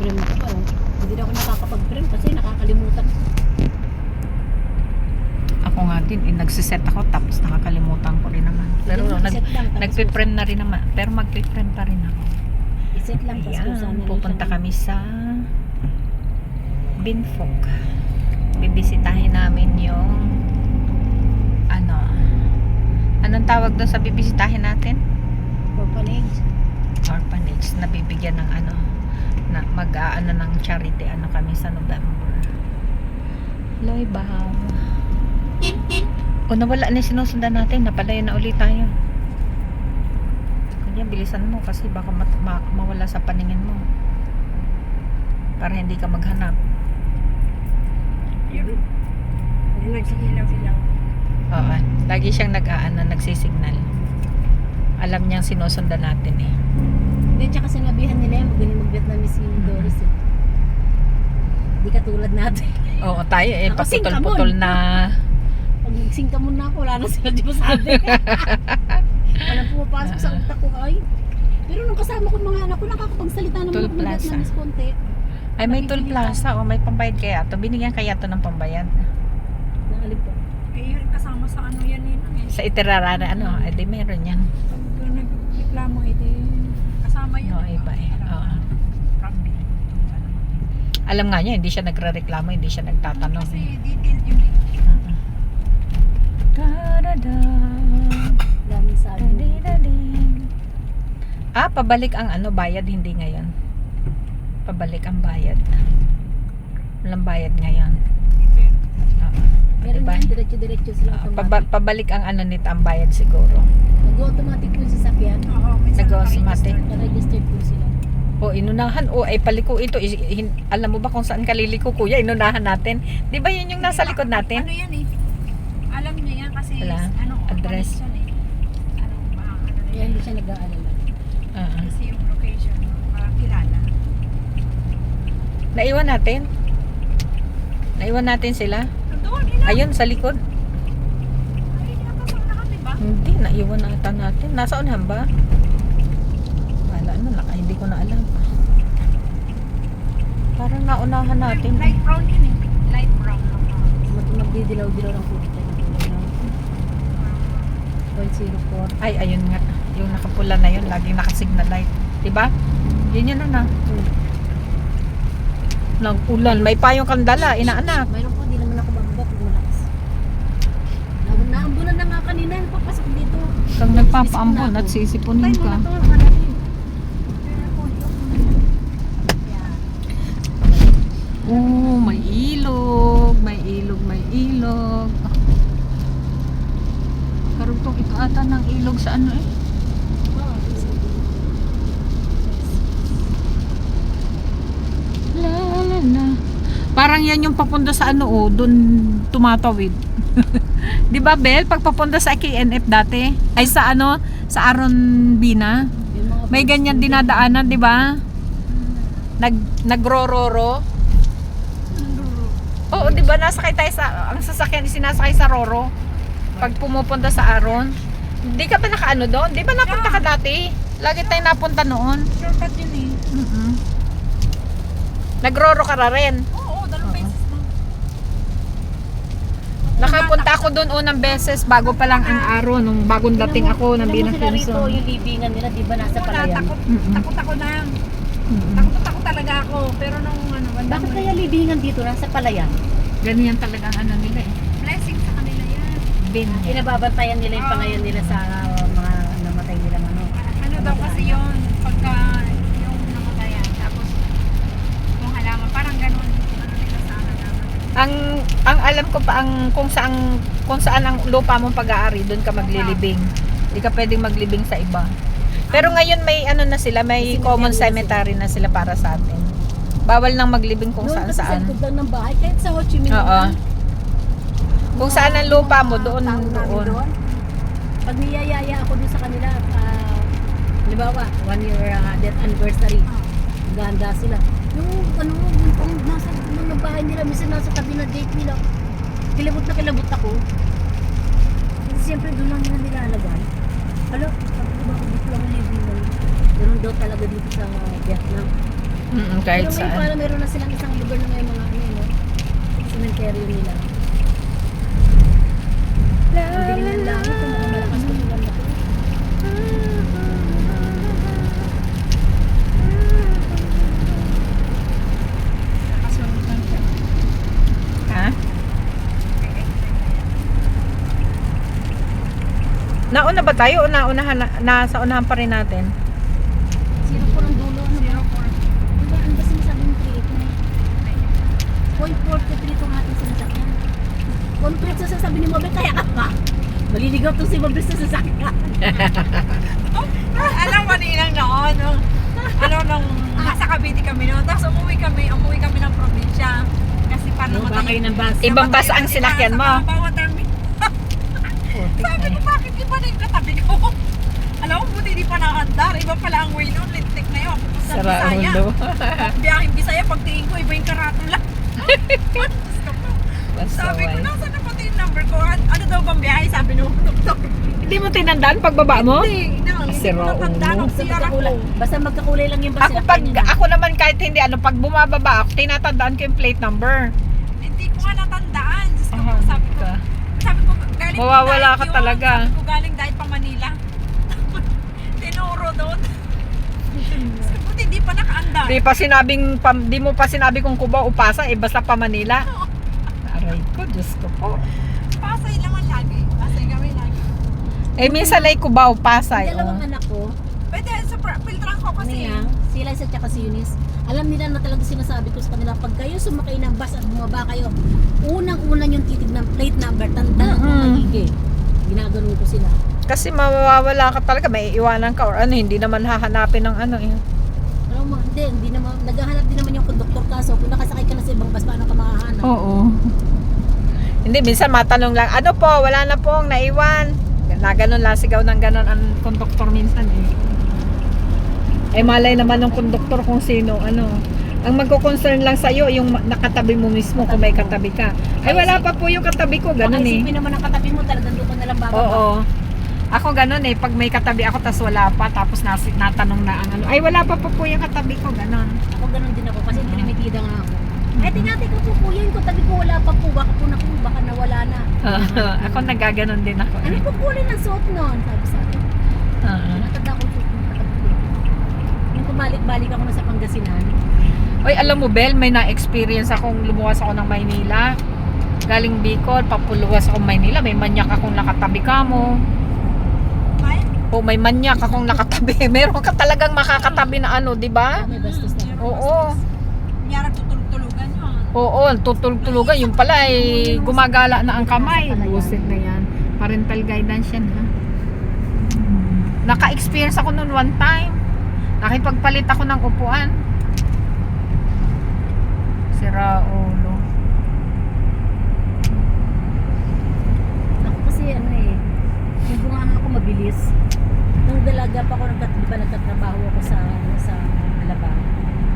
prem ko pa. Hindi na ako nakakapag-prem kasi nakakalimutan. Ako nga din, nagsiset ako tapos nakakalimutan ko rin naman. Pero nagpiprem na rin naman. Pero magpiprem pa rin ako. Iset lang. Ayan, pupunta kami sa Binfog. Bibisitahin namin yung anong tawag doon sa bibisitahin natin? Orphanage na bibigyan ng na ng charity kami sa November. Loy bahaw. O nawala na sinusundan natin, napalayo na ulit tayo. Kanya bilisan mo kasi baka mawala sa paningin mo. Para hindi ka maghanap. Yung nagsihilaw-hilaw. Oo, lagi siyang nagsisignal. Alam niyang sinusundan natin eh. Hindi, tsaka sinabihan nila yan, magaling mag-Vietnamese si Doris eh. Hindi katulad natin. Oo, tayo eh, Ako, paputol-putol na. Pag nagsing ka muna ako, wala na sila di ba sabi? Walang pumapasok sa utak ko ay. Pero nung kasama ko mga anak ko, nakakapagsalita naman Toll ako ng Plaza. Vietnamese konti. Ay, may toll plaza o may pambayad kaya to. Binigyan kaya to ng pambayad. Naalip ko. Eh, yun kasama sa yan eh. Sa Itirarara, di meron yan. Pag nagreklamo, kasama yun. No, iba eh. Oo. Alam nga niya, hindi siya nagre-reklamo, hindi siya nagtatanong. Kasi detailed yun eh. Daming sabi. Pabalik ang bayad, hindi ngayon. Pabalik ang bayad. Walang bayad ngayon. Meron Diba? yan, diretso-diretso sila automatic. Pabalik ang nito, ang bayad siguro. Nag-automatic po yung sasakyan. Oo, minsan Nag-automatic. Na-registered po sila. Inunahan. Ay paliko ito. Alam mo ba kung saan kaliliko, kuya? Inunahan natin. Di ba yun yung nasa likod natin? Ano yan eh? Alam niya yan kasi Wala. Address. connection eh. Kaya hindi siya nag-aalala. Kasi yung location, kilala. Naiwan natin? Naiwan natin sila? Doon, ilan? Ayun, sa likod. Ay, nakapag nakatiba. Hindi, naiwan na ata natin. Nasa unahan ba? Wala na, hindi ko na alam. Parang naunahan natin. Light brown yun eh. Light brown. Magdidilaw-dilaw ng puti. 0.04. Ay, ayun nga. Yung nakapula na yun, laging nakasignal light. Diba? Yun na. Nag-ulan. May payong kandala, inaanak. Mayroon po, di naman ako bababa pag malakas. Naambunan na nga kanina, napapasok dito. Kang nagpapaambon at sisipunin ka. May ilog. May ilog. Karugtong ito ata ng ilog sa eh. La. Parang yan yung papunta sa doon tumatawid. 'Di ba, Bel? Pag papunta sa KNF dati, ay sa sa Aron Bina, may ganyan dinadaanan, 'di ba? Nagrororo. Oo, 'di ba? Nasakay tayo ang sasakyan sinasakay sa Roro. Pag pumupunta sa Aron, hindi ka ba nakaano doon? 'Di ba napunta ka dati? Lagi tayo napunta noon. Shortcut yun eh. Nagroro ka rin. Oo, dalawang beses na. Nakapunta ako doon unang beses bago pa lang ang araw nung bagong dating ako ng Alam mo sila rito, Binaquinson. yung libingan nila, di ba nasa Wala, palayan? takot ako lang. Takot talaga ako. Pero nung Bakit kaya libingan dito, nasa palayan? Ganyan talaga ang nila eh. blessing sa kanila yan. Bin. Pinababantayan nila yung palayan nila sa mga namatay nilang Ano daw kasi yun, pagka yung namatayan, tapos yung halaman, parang ganun, nila sa halaman. Ang alam ko pa kung saan ang lupa mong pag-aari, doon ka maglilibing. Hindi ka pwedeng maglibing sa iba. Pero ngayon may na sila, may common cemetery na sila para sa atin. Bawal nang maglibing kung Doon kasi sa saan. likod lang ng bahay, kahit sa Ho Chi Minh. Oo. Kung saan ang lupa mo, doon. Pag niyayaya ako doon sa kanila, halimbawa, 1 year death anniversary, ganda sila. Yung nasa likod ng bahay nila, minsan nasa tabi na gate nila, kilabot na kilabot ako. Kasi siyempre doon lang nila nilalagay. Hala, sabi ko ba, dito lang ang living nila. Ganun daw talaga dito sa Vietnam. Kahit Pero may saan. parang meron na silang isang lugar na may mga ano, no? Cemetery nila. Ang dilim ng langit, kung mga malakas na ulan na to. Nakasunod lang siya. Ha? Nauna ba tayo o nasa unahan pa rin natin? 0.4 ang dulo, ano ba? Diba, ano ba sinasabi ng 0.43 itong ating sinasakyan. Complete sa sasabi ni Mabel, kaya ka pa. Maliligaw to si Mabel sa sasakyan. Alam mo nilang noon, nung nasa Cavite kami noon, tapos umuwi kami ng probinsya. Kasi parang Ano ba kayo ng bus? Ibang bus ang sinakyan mo? Bawat terminal. Sabi ko, bakit iba na yung katabi ko? Alam mo, buti di pa nakandar. Iba pala ang way noon. Lintik na yun. Pupunta sa Sara Bisaya. ulo. Biyahing Bisaya, pagtingin ko, iba yung karatula. Sabi ko, nasa na pati yung number ko? Ano daw bang biyahe? Sabi nung doktor. Hindi mo tinandaan pagbaba mo? Hindi ko Sira natandaan. ulo. Ang Basta siyara ko. magkakulay. Basta magkakulay lang yung bus. Ako ako naman kahit hindi pag bumababa ako, tinatandaan ko yung plate number. Hindi ko nga natandaan. Diyos ko, Ah, sabi ko, galing Mawawala diet ka yun. talaga. Sabi ko, galing diet pa Manila. Tinuro doon. Buti di pa nakaandar. Di mo pa sinabi kung Cubao o Pasay, basta pa Manila. Aray ko, Diyos ko po. Pasay naman lagi. Pasay kami lagi. Minsan ay Cubao, Pasay. Yung dalawang anak ko, Pwede, sa filtran ko kasi. Niyang, sila isa tsaka si Eunice, alam nila na talaga sinasabi ko sa kanila, pag kayo sumakay ng bus at bumaba kayo, unang-una yung titig ng plate number, tanda ang magiging. Ginagano ko sila. Kasi mawawala ka talaga, may iiwanan ka or hindi naman hahanapin ng Alam mo, hindi naman, naghahanap din naman yung conductor kaso, kung nakasakay ka na sa ibang bus, paano ka makahanap? Oo. Hindi, minsan matanong lang, ano po, wala na pong naiwan. Ganun lang, sigaw ng ganon ang konduktor minsan malay naman ng konduktor kung sino, Ang magko-concern lang sa'yo, yung nakatabi mo mismo kung may katabi ka. Ay, wala pa po yung katabi ko, ganun Baka isipin naman ang katabi mo, talagang doon ka nalang bababa. Oo. Ako ganun pag may katabi ako, tas wala pa, tapos natanong na ang ay, wala pa po yung katabi ko, ganun. Ako ganun din ako, kasi pinimitida nga ako. Ay, tingnan ko po kuya, yung katabi ko wala pa po, baka nawala na. Ako nagaganon din ako. Ano po kulay ng suot nun? Sabi sa akin. Natanda ko suot ng katabi ko. Yung kumalik-balik ako na sa Pangasinan. Oy, alam mo, Bel, may na-experience akong lumuwas ako ng Maynila. Galing Bicol, papuluwas akong Maynila. May manyak akong nakatabi ka mo. May manyak akong nakatabi. Meron ka talagang makakatabi na di ba? May bastos na. Oo. Kunyara tutulog-tulugan yun. Oo, tutulog-tulugan. Yung pala gumagala na ang kamay. Buset na yan. Parental guidance yan, ha? Naka-experience ako noon one time. Nakipagpalit ako ng upuan. Sira ulo. Ako kasi yung bunganga ako mabilis. Nung dalaga pa ako, nagtatrabaho ako sa Alabang.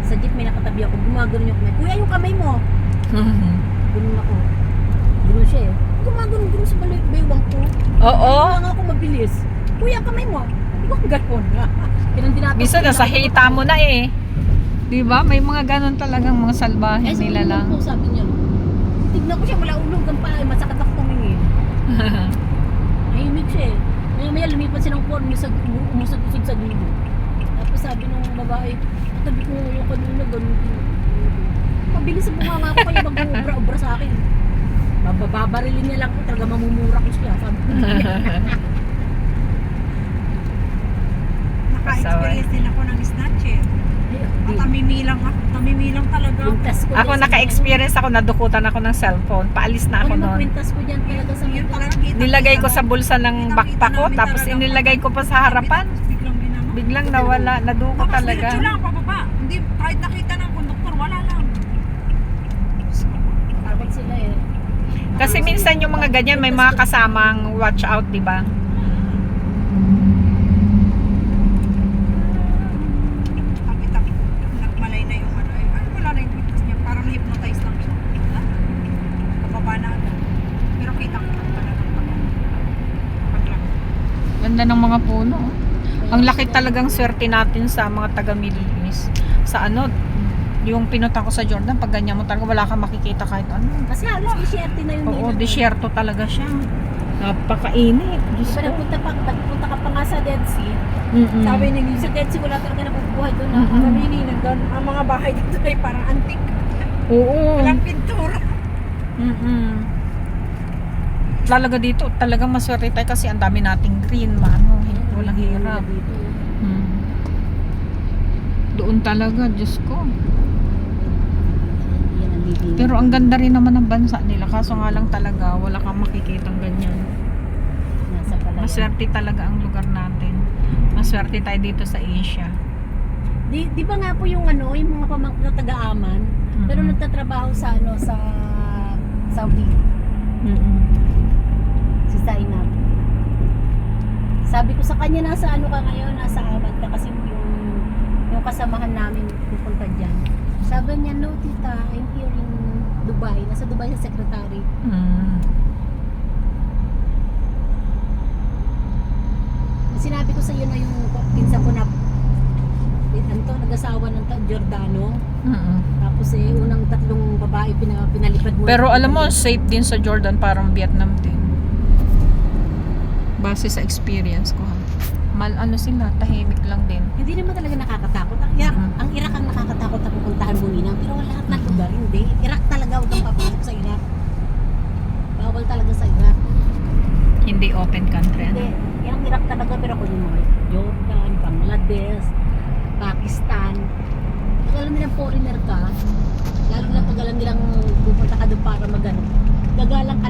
Sa jeep may nakatabi ako, gumagano yung kamay. Kuya, yung kamay mo! Ganun ako. Ganun siya gumagano sa baywang ko. Oo. Bunganga ako mabilis. Kuya, kamay mo! Hindi ko gano'n. Bisa nasa hita mo na Di ba? May mga ganon talagang mga salbahe nila lang. Po, sabi niya. Tignan ko siya, wala ulog ang paa. Masakit ako tumingin. Nahimik siya Maya lumipat silang form, umusag-usag sa dulo. Tapos sabi nung babae, tabi ko yung kanina, ganun din. Mabilis ang bumanga ko, kaya mag-ubra-ubra sa akin. Babarilin niya lang ko, talaga mamumura ko siya. Sabi ko Naka-experience din ako ng snatcher. Tamimilang ako. Tamimilang talaga. Ako naka-experience ako, nadukutan ako ng cellphone. Paalis na ako noon. Kwintas ko dyan talaga sa Yun talaga, Nilagay ko sa bulsa ng backpack ko, tapos inilagay ko pa sa harapan. Biglang binama. Biglang nawala, naduko Tapos talaga. diretso lang, pababa. Hindi, kahit nakita ng konduktor, wala lang. Dapat sila Kasi minsan yung mga ganyan, may mga kasamang watch out, di ba? Tapit-tapit. Nagmalay na yung wala na yung kwintas niya. Parang hypnotize lang siya. Pababa na agad. Pero kita ko pala ng paglang. Ganda ng mga puno. Ang laki talagang swerte natin sa mga taga Middle East. Sa Yung pinunta ko sa Jordan, pag ganyan mo talaga, wala kang makikita kahit ano. Kasi halos disyerte na yung Oo, Ninang. disyerto talaga siya. Napakainit. Diyos Diba ko. nagpunta ka pa nga sa Dead Sea. Mm-mm. Sabi ni Ninang, Sa Dead Sea wala talaga nabubuhay doon. Mm-mm. sabi ni Ninang doon, ang mga bahay dito ay parang antik. Oo. Walang pintura. Mm-mm. Talaga dito, talagang maswerte tayo kasi ang dami nating green, maano, walang hirap. Hmm. Doon talaga, Diyos ko. Yan ang living. Pero ang ganda rin naman ng bansa nila, kaso nga lang talaga, wala kang makikitang ganyan. Nasa palayan. Maswerte talaga ang lugar natin. Maswerte tayo dito sa Asia. Di ba nga po yung ano, yung mga pamangkin na taga-aman, pero Mm-mm. nagtatrabaho sa ano, sa Saudi. Mm-mm. Si Zainab. Sabi ko sa kanya, nasa ano ka ngayon, nasa Amman ka kasi yung kasamahan namin pupunta dyan. Sabi niya, no tita, I'm here in Dubai. Nasa Dubai sa secretary. Mm. Sinabi ko sa iyo na yung pinsan ko na nag-asawa ng Giordano. Mm-mm. Tapos unang tatlong babae pinalipad mo. Pero alam mo, safe din sa Jordan, parang Vietnam din. Base sa experience ko ha. Ano sila, tahimik lang din. Hindi naman talaga nakakatakot. Ang Iraq ang nakakatakot na pupuntahan mo nina. Pero lahat ng lugar, hindi. Iraq talaga, huwag kang papasok sa Iraq. Bawal talaga sa Iraq. Hindi open country. Hindi. Yung Iraq talaga, pero kung yung mga Jordan, Bangladesh, Pakistan, pag alam nilang foreigner ka, lalo na pag alam nilang pupunta ka doon para magano, gagalang ka